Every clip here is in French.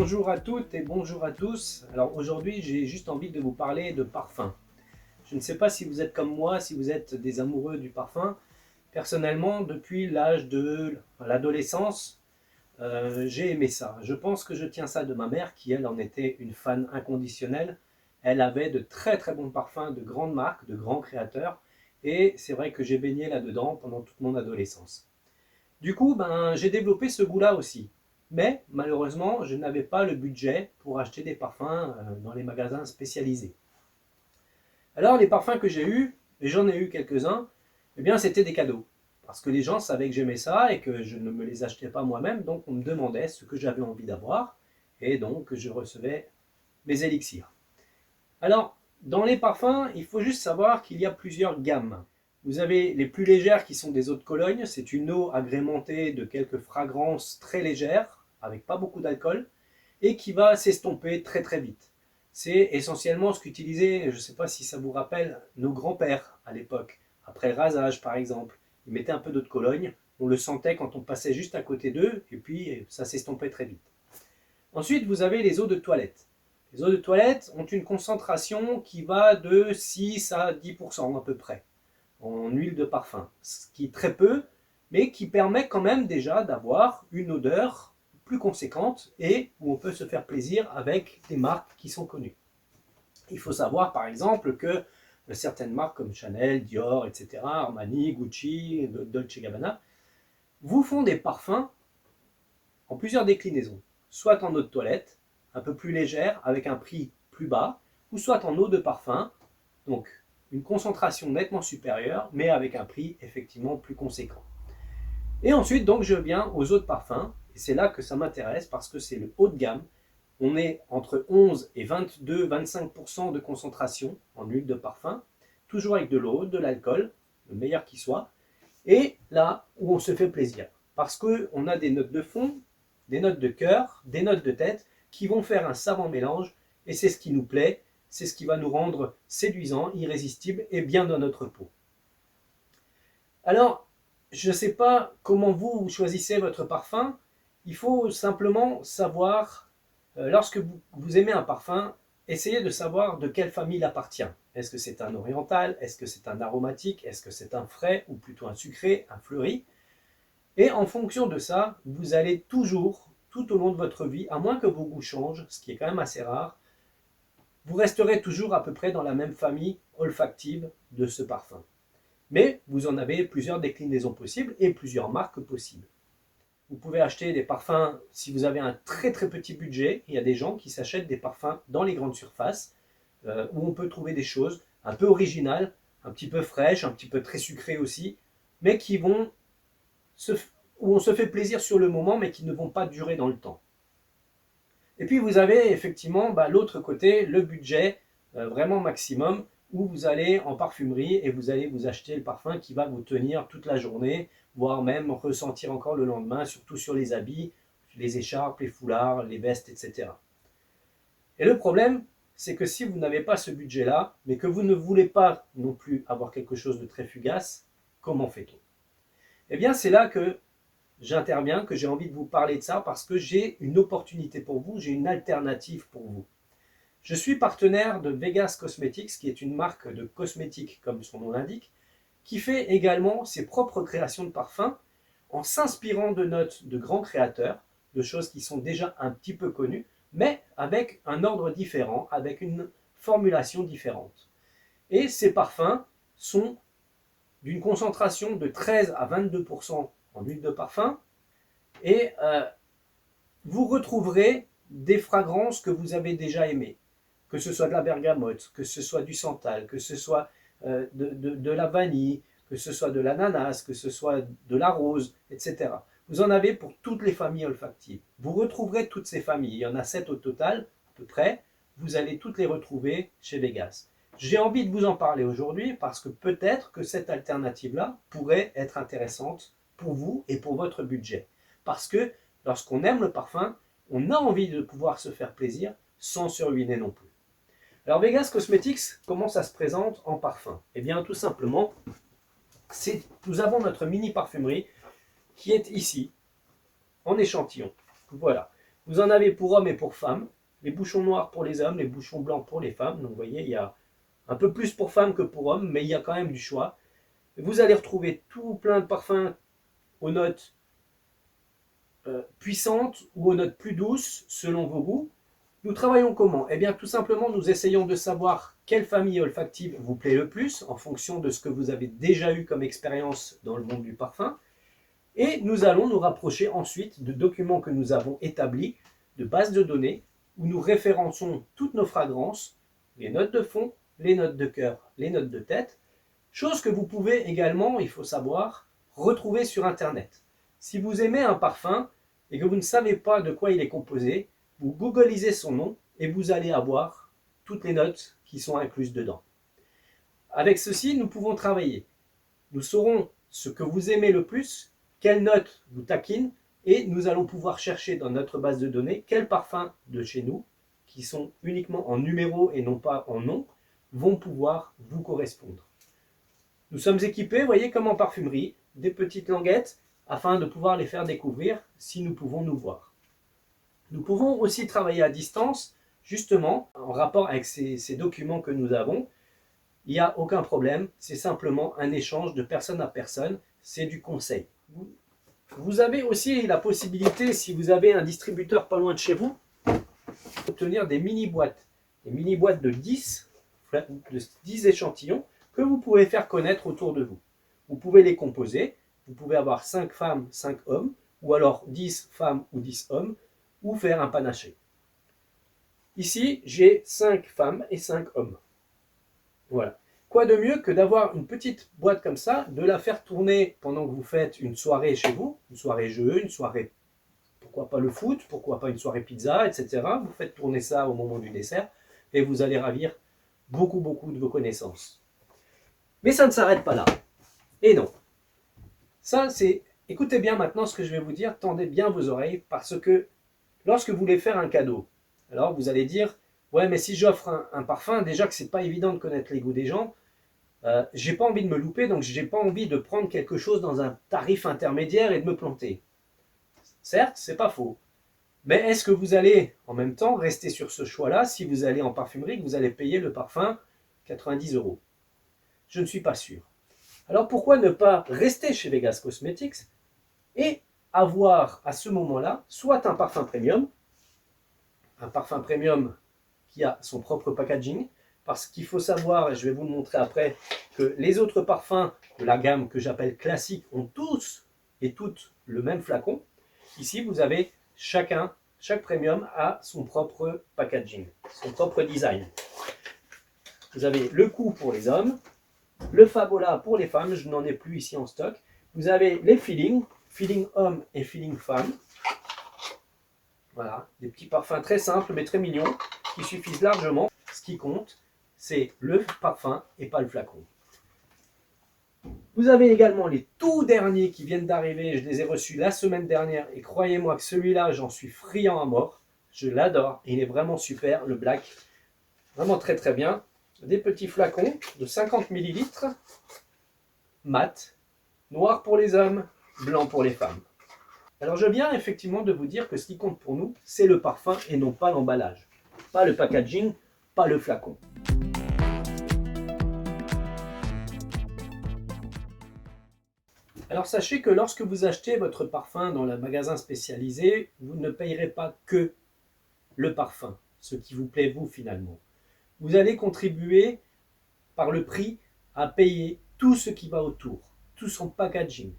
Bonjour à toutes et bonjour à tous. Alors aujourd'hui, j'ai juste envie de vous parler de parfum. Je ne sais pas si vous êtes comme moi, si vous êtes des amoureux du parfum. Personnellement, depuis l'âge de l'adolescence, j'ai aimé ça. Je pense que je tiens ça de ma mère, qui elle en était une fan inconditionnelle. Elle avait de très très bons parfums, de grandes marques, de grands créateurs. Et c'est vrai que j'ai baigné là-dedans pendant toute mon adolescence. Du coup, j'ai développé ce goût-là aussi. Mais malheureusement, je n'avais pas le budget pour acheter des parfums dans les magasins spécialisés. Alors les parfums que j'ai eus, et j'en ai eu quelques-uns, eh bien c'était des cadeaux. Parce que les gens savaient que j'aimais ça et que je ne me les achetais pas moi-même, donc on me demandait ce que j'avais envie d'avoir, et donc je recevais mes élixirs. Alors, dans les parfums, il faut juste savoir qu'il y a plusieurs gammes. Vous avez les plus légères qui sont des eaux de Cologne. C'est une eau agrémentée de quelques fragrances très légères, avec pas beaucoup d'alcool, et qui va s'estomper très très vite. C'est essentiellement ce qu'utilisaient, je ne sais pas si ça vous rappelle, nos grands-pères à l'époque. Après le rasage par exemple, ils mettaient un peu d'eau de Cologne, on le sentait quand on passait juste à côté d'eux, et puis ça s'estompait très vite. Ensuite, vous avez les eaux de toilette. Les eaux de toilette ont une concentration qui va de 6 à 10% à peu près en huile de parfum, ce qui est très peu, mais qui permet quand même déjà d'avoir une odeur plus conséquente et où on peut se faire plaisir avec des marques qui sont connues. Il faut savoir par exemple que certaines marques comme Chanel, Dior, etc., Armani, Gucci, Dolce Gabbana, vous font des parfums en plusieurs déclinaisons, soit en eau de toilette, un peu plus légère, avec un prix plus bas, ou soit en eau de parfum, donc une concentration nettement supérieure, mais avec un prix effectivement plus conséquent. Et ensuite, donc, je viens aux eaux de parfum, et c'est là que ça m'intéresse parce que c'est le haut de gamme. On est entre 11 et 22-25% de concentration en huile de parfum, toujours avec de l'eau, de l'alcool, le meilleur qui soit, et là où on se fait plaisir. Parce qu'on a des notes de fond, des notes de cœur, des notes de tête qui vont faire un savant mélange, et c'est ce qui nous plaît, c'est ce qui va nous rendre séduisants, irrésistibles et bien dans notre peau. Alors, je ne sais pas comment vous choisissez votre parfum, il faut simplement savoir, lorsque vous aimez un parfum, essayez de savoir de quelle famille il appartient. Est-ce que c'est un oriental? Est-ce que c'est un aromatique? Est-ce que c'est un frais ou plutôt un sucré, un fleuri? Et en fonction de ça, vous allez toujours, tout au long de votre vie, à moins que vos goûts changent, ce qui est quand même assez rare, vous resterez toujours à peu près dans la même famille olfactive de ce parfum. Mais vous en avez plusieurs déclinaisons possibles et plusieurs marques possibles. Vous pouvez acheter des parfums si vous avez un très très petit budget. Il y a des gens qui s'achètent des parfums dans les grandes surfaces où on peut trouver des choses un peu originales, un petit peu fraîches, un petit peu très sucrées aussi, mais qui vont où on se fait plaisir sur le moment, mais qui ne vont pas durer dans le temps. Et puis vous avez effectivement l'autre côté, le budget vraiment maximum, où vous allez en parfumerie et vous allez vous acheter le parfum qui va vous tenir toute la journée, voire même ressentir encore le lendemain, surtout sur les habits, les écharpes, les foulards, les vestes, etc. Et le problème, c'est que si vous n'avez pas ce budget-là, mais que vous ne voulez pas non plus avoir quelque chose de très fugace, comment fait-on? Eh bien, c'est là que j'interviens, que j'ai envie de vous parler de ça, parce que j'ai une opportunité pour vous, j'ai une alternative pour vous. Je suis partenaire de Vegas Cosmetics, qui est une marque de cosmétiques, comme son nom l'indique, qui fait également ses propres créations de parfums en s'inspirant de notes de grands créateurs, de choses qui sont déjà un petit peu connues, mais avec un ordre différent, avec une formulation différente. Et ces parfums sont d'une concentration de 13 à 22% en huile de parfum, et vous retrouverez des fragrances que vous avez déjà aimées, que ce soit de la bergamote, que ce soit du santal, que ce soit de la vanille, que ce soit de l'ananas, que ce soit de la rose, etc. Vous en avez pour toutes les familles olfactives. Vous retrouverez toutes ces familles, il y en a 7 au total, à peu près, vous allez toutes les retrouver chez Vegas. J'ai envie de vous en parler aujourd'hui parce que peut-être que cette alternative-là pourrait être intéressante pour vous et pour votre budget. Parce que lorsqu'on aime le parfum, on a envie de pouvoir se faire plaisir sans se ruiner non plus. Alors Vegas Cosmetics, comment ça se présente en parfum? Eh bien tout simplement, nous avons notre mini parfumerie qui est ici, en échantillon. Voilà. Vous en avez pour hommes et pour femmes. Les bouchons noirs pour les hommes, les bouchons blancs pour les femmes. Donc vous voyez, il y a un peu plus pour femmes que pour hommes, mais il y a quand même du choix. Vous allez retrouver tout plein de parfums aux notes puissantes ou aux notes plus douces selon vos goûts. Nous travaillons comment? Eh bien, tout simplement, nous essayons de savoir quelle famille olfactive vous plaît le plus en fonction de ce que vous avez déjà eu comme expérience dans le monde du parfum. Et nous allons nous rapprocher ensuite de documents que nous avons établis, de bases de données, où nous référençons toutes nos fragrances, les notes de fond, les notes de cœur, les notes de tête, chose que vous pouvez également, il faut savoir, retrouver sur Internet. Si vous aimez un parfum et que vous ne savez pas de quoi il est composé, vous googlisez son nom et vous allez avoir toutes les notes qui sont incluses dedans. Avec ceci, nous pouvons travailler. Nous saurons ce que vous aimez le plus, quelles notes vous taquinent, et nous allons pouvoir chercher dans notre base de données quels parfums de chez nous, qui sont uniquement en numéro et non pas en nom, vont pouvoir vous correspondre. Nous sommes équipés, vous voyez, comme en parfumerie, des petites languettes, afin de pouvoir les faire découvrir si nous pouvons nous voir. Nous pouvons aussi travailler à distance, justement, en rapport avec ces documents que nous avons. Il n'y a aucun problème, c'est simplement un échange de personne à personne, c'est du conseil. Vous avez aussi la possibilité, si vous avez un distributeur pas loin de chez vous, d'obtenir des mini-boîtes de 10 échantillons que vous pouvez faire connaître autour de vous. Vous pouvez les composer, vous pouvez avoir 5 femmes, 5 hommes, ou alors 10 femmes ou 10 hommes, ou faire un panaché. Ici, j'ai 5 femmes et 5 hommes. Voilà. Quoi de mieux que d'avoir une petite boîte comme ça, de la faire tourner pendant que vous faites une soirée chez vous, une soirée jeu, une soirée, pourquoi pas le foot, pourquoi pas une soirée pizza, etc. Vous faites tourner ça au moment du dessert et vous allez ravir beaucoup de vos connaissances. Mais ça ne s'arrête pas là. Et non. Ça, c'est... Écoutez bien maintenant ce que je vais vous dire, tendez bien vos oreilles, parce que lorsque vous voulez faire un cadeau, alors vous allez dire, ouais, mais si j'offre un parfum, déjà que c'est pas évident de connaître les goûts des gens, j'ai pas envie de me louper, donc j'ai pas envie de prendre quelque chose dans un tarif intermédiaire et de me planter. Certes, c'est pas faux. Mais est-ce que vous allez en même temps rester sur ce choix-là si vous allez en parfumerie, que vous allez payer le parfum 90 €? Je ne suis pas sûr. Alors pourquoi ne pas rester chez Vegas Cosmetics et avoir à ce moment-là soit un parfum premium qui a son propre packaging, parce qu'il faut savoir, et je vais vous le montrer après, que les autres parfums de la gamme que j'appelle classique ont tous et toutes le même flacon. Ici, vous avez chaque premium a son propre packaging, son propre design. Vous avez le coup pour les hommes, le Fabola pour les femmes, je n'en ai plus ici en stock. Vous avez les feeling homme et feeling femme. Voilà, des petits parfums très simples mais très mignons qui suffisent largement. Ce qui compte, c'est le parfum et pas le flacon. Vous avez également les tout derniers qui viennent d'arriver. Je les ai reçus la semaine dernière et croyez-moi que celui-là, j'en suis friand à mort. Je l'adore. Il est vraiment super, le black. Vraiment très bien. Des petits flacons de 50 ml, mat, noir pour les hommes, blanc pour les femmes. Alors je viens effectivement de vous dire que ce qui compte pour nous, c'est le parfum et non pas l'emballage. Pas le packaging, pas le flacon. Alors sachez que lorsque vous achetez votre parfum dans le magasin spécialisé, vous ne payerez pas que le parfum, ce qui vous plaît vous finalement. Vous allez contribuer par le prix à payer tout ce qui va autour, tout son packaging.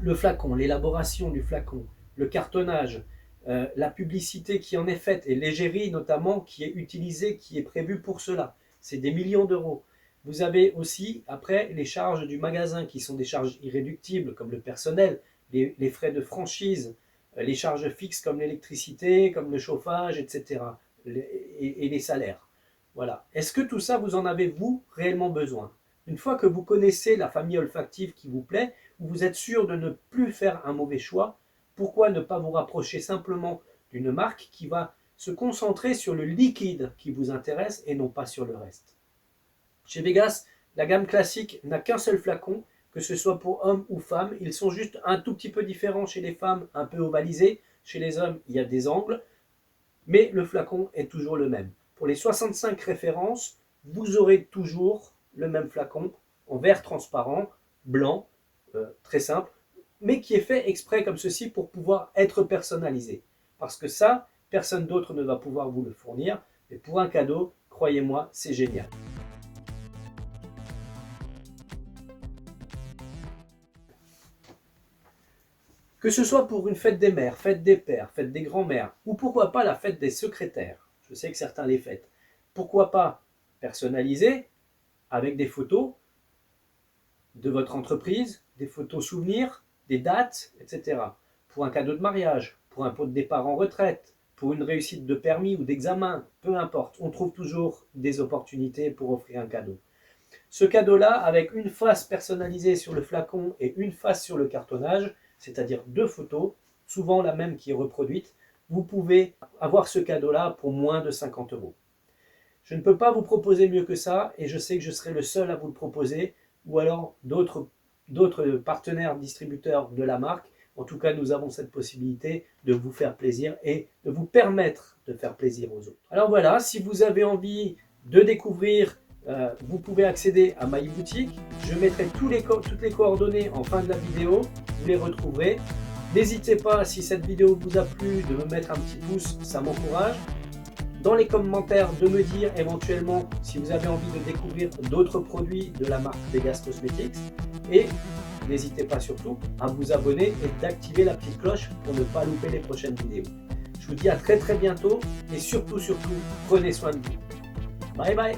Le flacon, l'élaboration du flacon, le cartonnage, la publicité qui en est faite, et l'égérie notamment qui est utilisée, qui est prévue pour cela. C'est des millions d'euros. Vous avez aussi, après, les charges du magasin qui sont des charges irréductibles, comme le personnel, les frais de franchise, les charges fixes comme l'électricité, comme le chauffage, etc. Et les salaires. Voilà. Est-ce que tout ça, vous en avez, vous, réellement besoin? Une fois que vous connaissez la famille olfactive qui vous plaît, où vous êtes sûr de ne plus faire un mauvais choix, pourquoi ne pas vous rapprocher simplement d'une marque qui va se concentrer sur le liquide qui vous intéresse et non pas sur le reste? Chez Vegas, la gamme classique n'a qu'un seul flacon que ce soit pour hommes ou femmes. Ils sont juste un tout petit peu différents chez les femmes, un peu ovalisés. Chez les hommes, il y a des angles, mais le flacon est toujours le même. Pour les 65 références, vous aurez toujours le même flacon en verre transparent, blanc, très simple, mais qui est fait exprès comme ceci pour pouvoir être personnalisé. Parce que ça, personne d'autre ne va pouvoir vous le fournir. Mais pour un cadeau, croyez-moi, c'est génial. Que ce soit pour une fête des mères, fête des pères, fête des grands-mères, ou pourquoi pas la fête des secrétaires, je sais que certains les fêtent, pourquoi pas personnaliser avec des photos de votre entreprise, des photos souvenirs, des dates, etc. Pour un cadeau de mariage, pour un pot de départ en retraite, pour une réussite de permis ou d'examen, peu importe, on trouve toujours des opportunités pour offrir un cadeau. Ce cadeau-là, avec une face personnalisée sur le flacon et une face sur le cartonnage, c'est-à-dire 2 photos, souvent la même qui est reproduite, vous pouvez avoir ce cadeau-là pour moins de 50 €. Je ne peux pas vous proposer mieux que ça et je sais que je serai le seul à vous le proposer ou alors d'autres partenaires distributeurs de la marque. En tout cas, nous avons cette possibilité de vous faire plaisir et de vous permettre de faire plaisir aux autres. Alors voilà, si vous avez envie de découvrir, vous pouvez accéder à My Boutique. Je mettrai toutes les coordonnées en fin de la vidéo, vous les retrouverez. N'hésitez pas, si cette vidéo vous a plu, de me mettre un petit pouce, ça m'encourage. Dans les commentaires, de me dire éventuellement si vous avez envie de découvrir d'autres produits de la marque Vegas Cosmetics. Et n'hésitez pas surtout à vous abonner et d'activer la petite cloche pour ne pas louper les prochaines vidéos. Je vous dis à très bientôt et surtout, prenez soin de vous. Bye bye.